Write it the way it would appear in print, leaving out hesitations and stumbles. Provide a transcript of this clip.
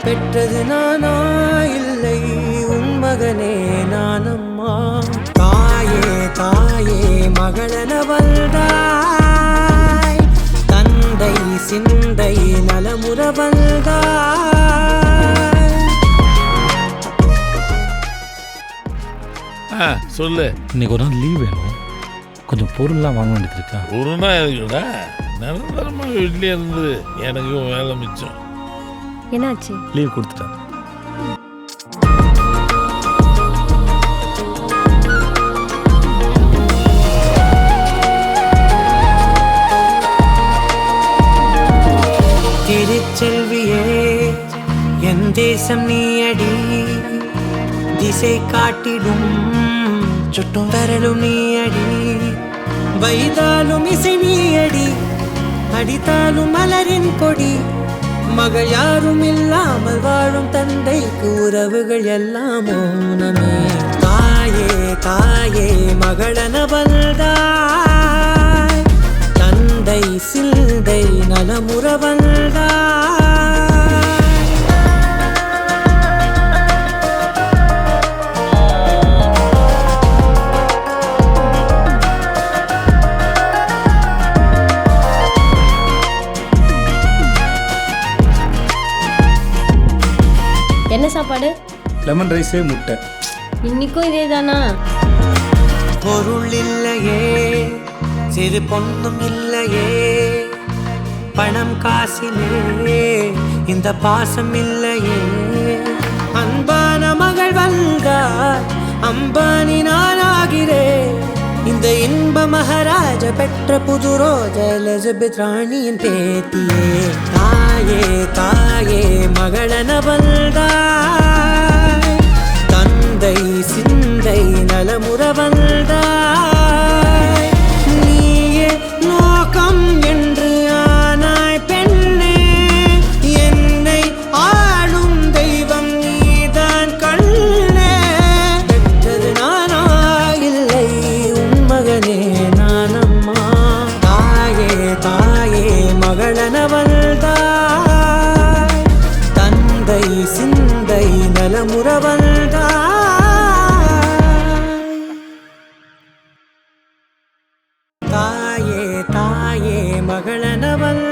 பெற்றது நானா இல்லை உன் மகனே நானம்மா. தாயே தாயே மகளென வந்தாய், தந்தை சிந்தை நலமுற வந்தாய். சொல்லு. இன்னைக்கு ஒரு நாள் லீவ் வேணும், கொஞ்சம் பொருள்லாம் வாங்க வேண்டியது இருக்கா? ஒரு நாள் இருக்குடா, நிரந்தரமாக வீட்லேயே இருந்து எனக்கும் வேலை மிச்சம். என்னாச்சு? லீவ் கொடுத்துட்டேன். திருச்செல்வியே என் தேசம் நீயடி, திசை காட்டிடும் சுட்டும் வரலும் நீயடி. வைதாலும் இசை நீயடி, அடித்தாலும் மலரின் கொடி. மகள் யாரும் இல்லாமல் வாழும் தந்தைக்கு உறவுகள் எல்லாம் மௌனமே. தாயே தாயே மகளென வந்தாய், தந்தை சிந்தை நலமுற வந்தாய். என்ன சாப்பாடு? லெமன் ரைஸே முட்டை. இன்னைக்கும் இதே தானா? பொருள் இல்லையே, சிறு பொண்ணும் இல்லையே, பணம் காசிலே இந்த பாசம் இல்லையே. அன்பான மகள் வந்தார், அம்பானி நானாகிறேன். இந்த இன்ப மகாராஜ பெற்ற புது ரோஜ எலிசபெத் ராணியின் பேத்தியே. தாயே தாயே மகளென வந்தாய், தந்தை சிந்தை நலமுற வந்தாய். நீயே நோக்கம் என்று ஆனாய் பெண்ணே, என்னை ஆளும் தெய்வம் நீதான் கண்ணே. பெற்றது நானா இல்லை உன் மகனே நானம்மா. தாயே தாயே மகளென வந்தாய், தந்தை சிந்தை நலமுற வந்தாய். தாயே தாயே மகளென வந்தாய்.